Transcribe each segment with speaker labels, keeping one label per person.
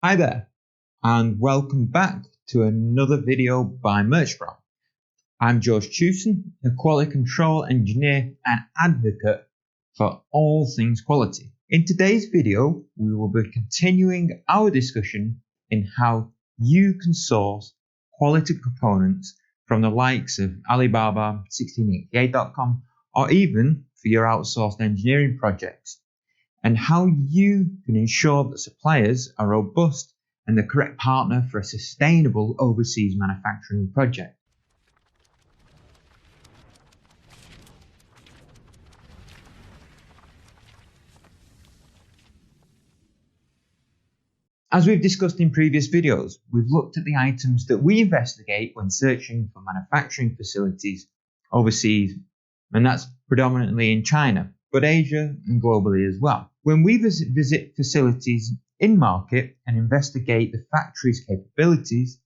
Speaker 1: Hi there, and welcome back to another video by Merchprom. I'm George Chewson, a quality control engineer and advocate for all things quality. In today's video, we will be continuing our discussion in how you can source quality components from the likes of Alibaba, 1688.com, or even for your outsourced engineering projects, and how you can ensure that suppliers are robust and the correct partner for a sustainable overseas manufacturing project. As we've discussed in previous videos, we've looked at the items that we investigate when searching for manufacturing facilities overseas, and that's predominantly in China, but Asia and globally as well. When we visit facilities in market and investigate the factory's capabilities,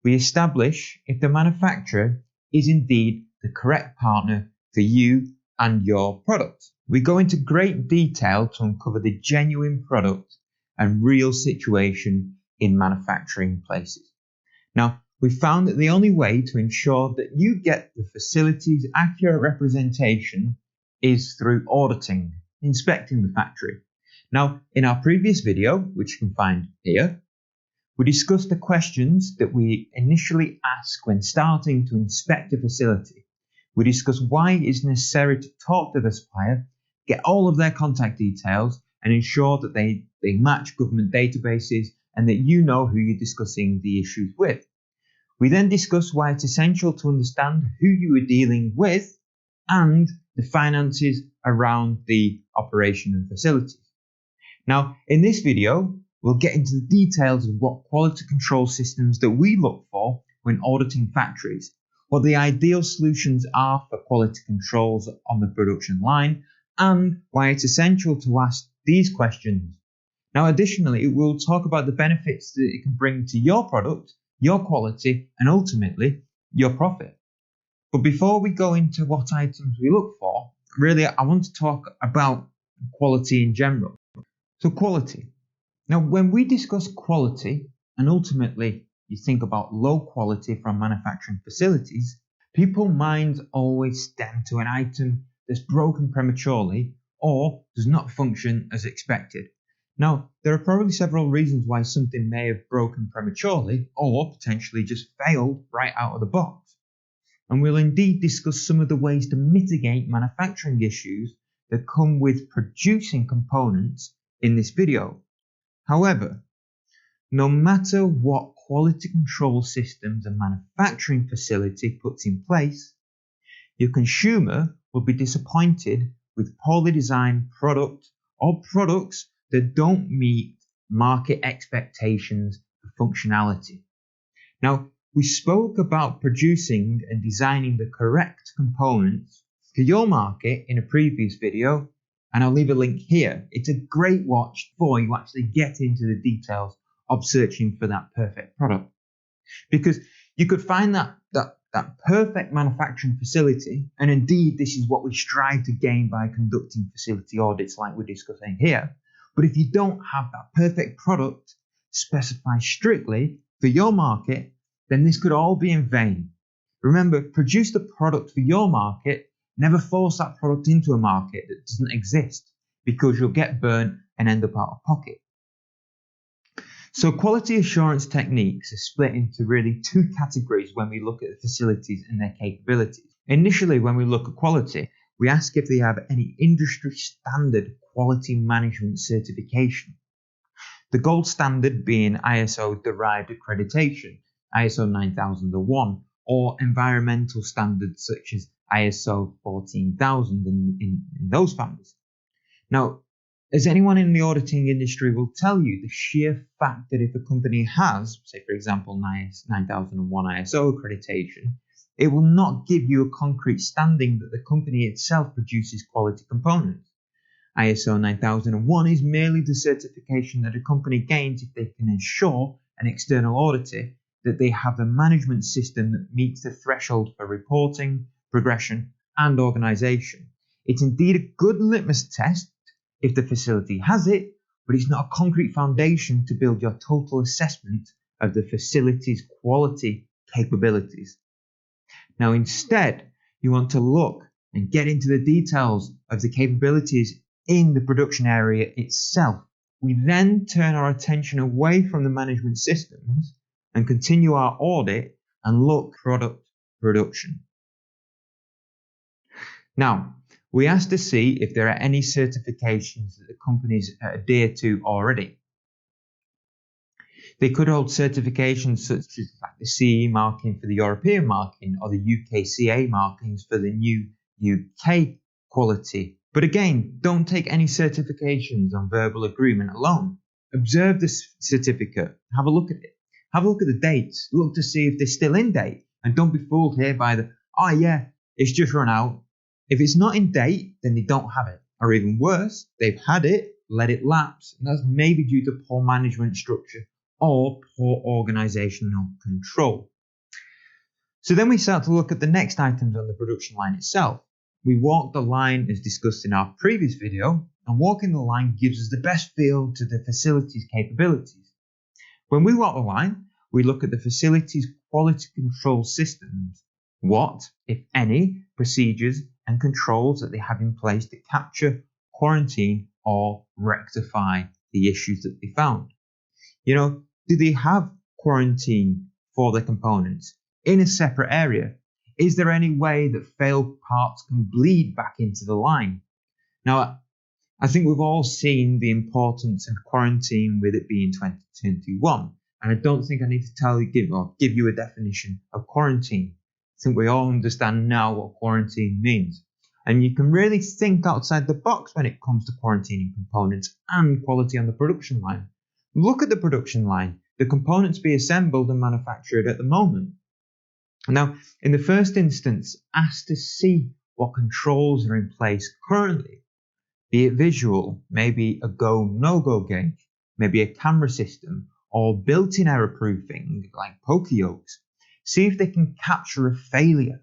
Speaker 1: we establish if the manufacturer is indeed the correct partner for you and your product. We go into great detail to uncover the genuine product and real situation in manufacturing places. Now, we found that the only way to ensure that you get the facility's accurate representation is through auditing, inspecting the factory. Now, in our previous video, which you can find here, we discussed the questions that we initially ask when starting to inspect a facility. We discussed why it is necessary to talk to the supplier, get all of their contact details, and ensure that they match government databases and that you know who you're discussing the issues with. We then discussed why it's essential to understand who you are dealing with and the finances around the operation and facilities. Now, in this video, we'll get into the details of what quality control systems that we look for when auditing factories, what the ideal solutions are for quality controls on the production line, and why it's essential to ask these questions. Now, additionally, we'll talk about the benefits that it can bring to your product, your quality, and ultimately, your profit. But before we go into what items we look for, really, I want to talk about quality in general. So quality. Now, when we discuss quality, and ultimately you think about low quality from manufacturing facilities, people's minds always stem to an item that's broken prematurely or does not function as expected. Now, there are probably several reasons why something may have broken prematurely or potentially just failed right out of the box. And we'll indeed discuss some of the ways to mitigate manufacturing issues that come with producing components in this video. However, no matter what quality control systems a manufacturing facility puts in place, your consumer will be disappointed with poorly designed product or products that don't meet market expectations for functionality. Now, we spoke about producing and designing the correct components for your market in a previous video, and I'll leave a link here. It's a great watch before you actually get into the details of searching for that perfect product. Because you could find that perfect manufacturing facility, and indeed this is what we strive to gain by conducting facility audits like we're discussing here. But if you don't have that perfect product specified strictly for your market, then this could all be in vain. Remember, produce the product for your market, never force that product into a market that doesn't exist, because you'll get burnt and end up out of pocket. So quality assurance techniques are split into really two categories when we look at the facilities and their capabilities. Initially, when we look at quality, we ask if they have any industry standard quality management certification. The gold standard being ISO derived accreditation, ISO 9001, or environmental standards such as ISO 14000 in those families. Now, as anyone in the auditing industry will tell you, the sheer fact that if a company has, say for example, 9001 ISO accreditation, it will not give you a concrete standing that the company itself produces quality components. ISO 9001 is merely the certification that a company gains if they can ensure an external auditor that they have a management system that meets the threshold for reporting, progression, and organisation. It's indeed a good litmus test if the facility has it, but it's not a concrete foundation to build your total assessment of the facility's quality capabilities. Now, instead, you want to look and get into the details of the capabilities in the production area itself. We then turn our attention away from the management systems and continue our audit and look at product production. Now, we ask to see if there are any certifications that the companies adhere to already. They could hold certifications such as the CE marking for the European marking or the UKCA markings for the new UK quality. But again, don't take any certifications on verbal agreement alone. Observe the certificate, have a look at it, have a look at the dates, look to see if they're still in date, and don't be fooled here by it's just run out. If it's not in date, then they don't have it. Or even worse, they've had it, let it lapse, and that's maybe due to poor management structure or poor organizational control. So then we start to look at the next items on the production line itself. We walk the line as discussed in our previous video, and walking the line gives us the best feel to the facility's capabilities. When we walk the line, we look at the facility's quality control systems. What, if any, procedures and controls that they have in place to capture, quarantine, or rectify the issues that they found. Do they have quarantine for the components in a separate area? Is there any way that failed parts can bleed back into the line? Now, I think we've all seen the importance of quarantine with it being 2021, and I don't think I need to give you a definition of quarantine. I think we all understand now what quarantine means. And you can really think outside the box when it comes to quarantining components and quality on the production line. Look at the production line, the components being assembled and manufactured at the moment. Now, in the first instance, ask to see what controls are in place currently, be it visual, maybe a go, no-go gauge, maybe a camera system, or built-in error proofing like poker yokes. See if they can capture a failure.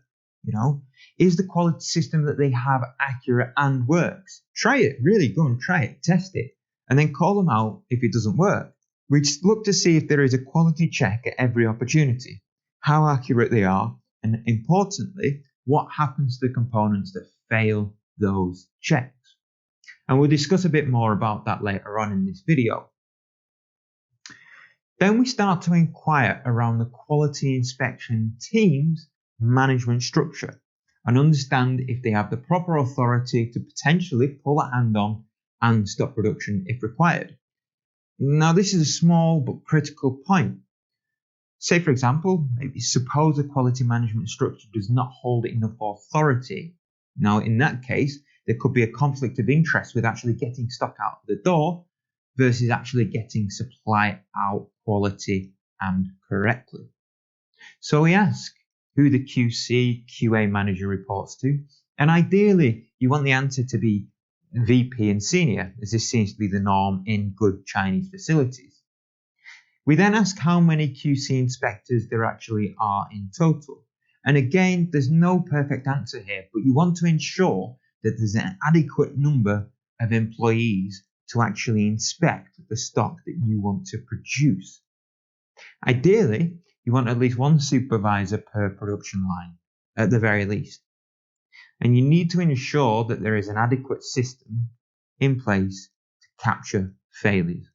Speaker 1: Is the quality system that they have accurate and works? Try it, really go and try it, test it, and then call them out if it doesn't work. We just look to see if there is a quality check at every opportunity, how accurate they are, and importantly, what happens to the components that fail those checks. And we'll discuss a bit more about that later on in this video. Then we start to inquire around the quality inspection team's management structure and understand if they have the proper authority to potentially pull a hand on and stop production if required. Now, this is a small but critical point. Say, for example, maybe suppose a quality management structure does not hold enough authority. Now, in that case, there could be a conflict of interest with actually getting stock out the door versus actually getting supply out quality and correctly. So we ask who the QC, QA manager reports to, and ideally you want the answer to be VP and senior, as this seems to be the norm in good Chinese facilities. We then ask how many QC inspectors there actually are in total. And again, there's no perfect answer here, but you want to ensure that there's an adequate number of employees to actually inspect the stock that you want to produce. Ideally, you want at least one supervisor per production line, at the very least. And you need to ensure that there is an adequate system in place to capture failures.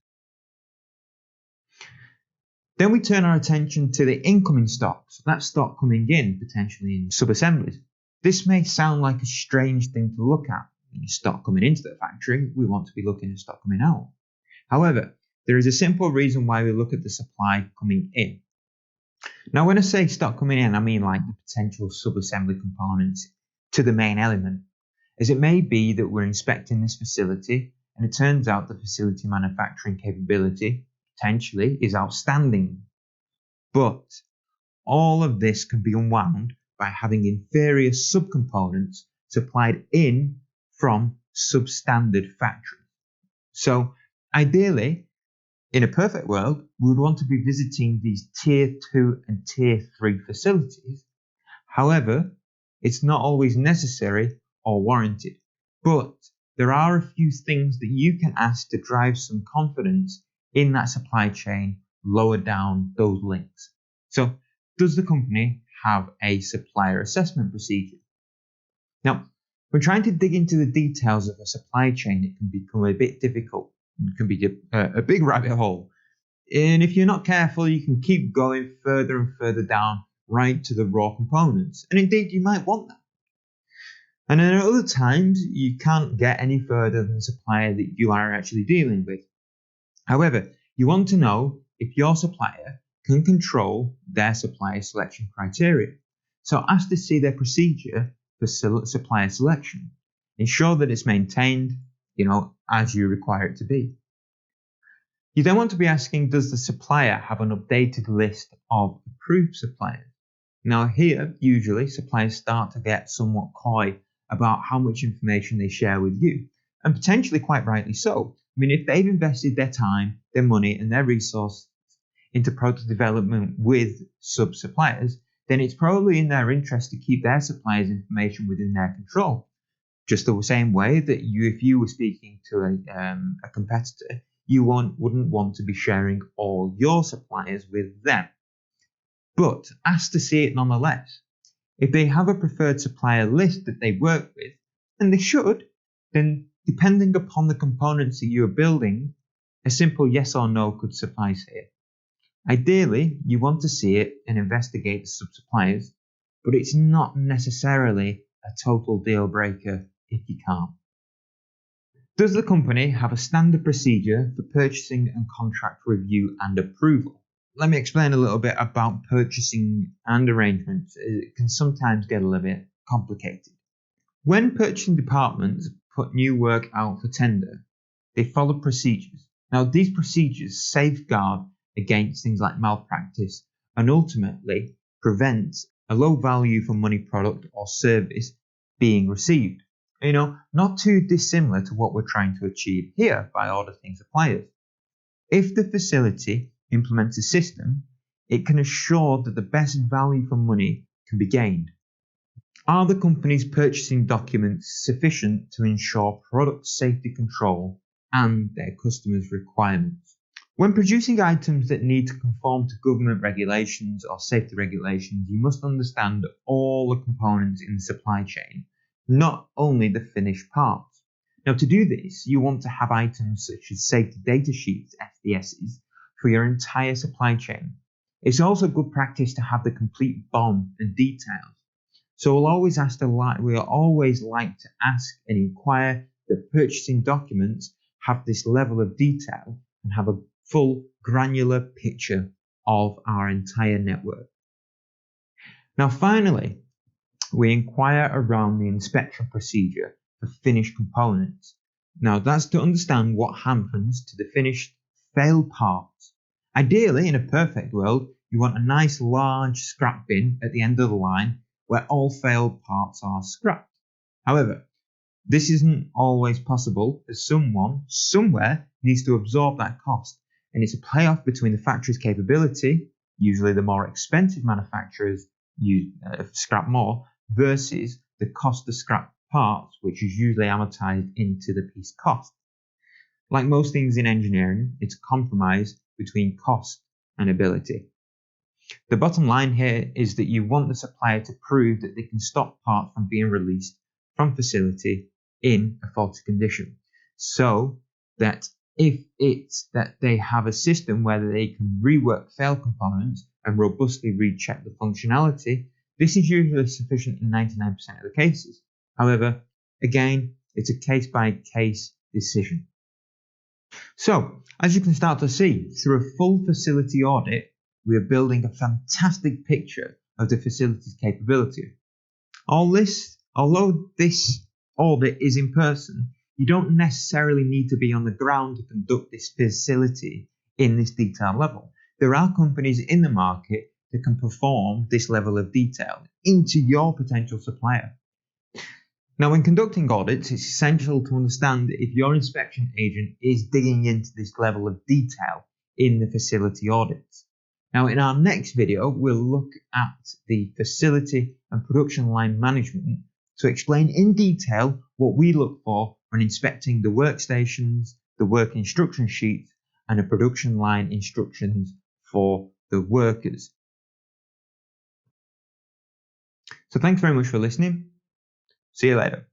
Speaker 1: Then we turn our attention to the incoming stock, so that stock coming in potentially in sub-assemblies. This may sound like a strange thing to look at. Stock coming into the factory, we want to be looking at stock coming out. However, there is a simple reason why we look at the supply coming in. Now, when I say stock coming in, I mean like the potential sub-assembly components to the main element, as it may be that we're inspecting this facility and it turns out the facility manufacturing capability potentially is outstanding. But all of this can be unwound by having inferior subcomponents supplied in from substandard factories. So ideally, in a perfect world, we would want to be visiting these tier 2 and tier 3 facilities. However, it's not always necessary or warranted. But there are a few things that you can ask to drive some confidence in that supply chain lower down those links. So, does the company have a supplier assessment procedure? Now, when trying to dig into the details of a supply chain, it can become a bit difficult. It can be a big rabbit hole. And if you're not careful, you can keep going further and further down right to the raw components. And indeed, you might want that. And then at other times, you can't get any further than the supplier that you are actually dealing with. However, you want to know if your supplier can control their supplier selection criteria. So ask to see their procedure for supplier selection. Ensure that it's maintained, as you require it to be. You then want to be asking, does the supplier have an updated list of approved suppliers? Now here, usually, suppliers start to get somewhat coy about how much information they share with you, and potentially quite rightly so. I mean, if they've invested their time, their money, and their resources into product development with sub-suppliers, then it's probably in their interest to keep their suppliers' information within their control. Just the same way that if you were speaking to a competitor, you wouldn't want to be sharing all your suppliers with them. But ask to see it nonetheless. If they have a preferred supplier list that they work with, and they should, then depending upon the components that you are building, a simple yes or no could suffice here. Ideally, you want to see it and investigate the sub-suppliers, but it's not necessarily a total deal breaker if you can't. Does the company have a standard procedure for purchasing and contract review and approval? Let me explain a little bit about purchasing and arrangements. It can sometimes get a little bit complicated. When purchasing departments put new work out for tender, they follow procedures. Now, these procedures safeguard against things like malpractice and ultimately prevent a low value for money product or service being received. Not too dissimilar to what we're trying to achieve here by auditing suppliers. If the facility implements a system, it can assure that the best value for money can be gained. Are the company's purchasing documents sufficient to ensure product safety control and their customers' requirements? When producing items that need to conform to government regulations or safety regulations, you must understand all the components in the supply chain, not only the finished parts. Now, to do this, you want to have items such as safety data sheets, SDSs, for your entire supply chain. It's also good practice to have the complete BOM and details. So we always like to ask and inquire that purchasing documents have this level of detail and have a full granular picture of our entire network. Now, finally, we inquire around the inspection procedure for finished components. Now, that's to understand what happens to the finished failed parts. Ideally, in a perfect world, you want a nice large scrap bin at the end of the line where all failed parts are scrapped. However, this isn't always possible as someone somewhere needs to absorb that cost, and it's a payoff between the factory's capability, usually the more expensive manufacturers scrap more, versus the cost of scrap parts, which is usually amortized into the piece cost. Like most things in engineering, it's a compromise between cost and ability. The bottom line here is that you want the supplier to prove that they can stop parts from being released from facility in a faulty condition, so that if it's that they have a system where they can rework failed components and robustly recheck the functionality, this is usually sufficient in 99% of the cases. However, again, it's a case-by-case decision. So, as you can start to see, through a full facility audit, we are building a fantastic picture of the facility's capability. Although this audit is in person, you don't necessarily need to be on the ground to conduct this facility in this detail level. There are companies in the market that can perform this level of detail into your potential supplier. Now, when conducting audits, it's essential to understand if your inspection agent is digging into this level of detail in the facility audits. Now, in our next video, we'll look at the facility and production line management to explain in detail what we look for when inspecting the workstations, the work instruction sheets, and the production line instructions for the workers. So thanks very much for listening. See you later.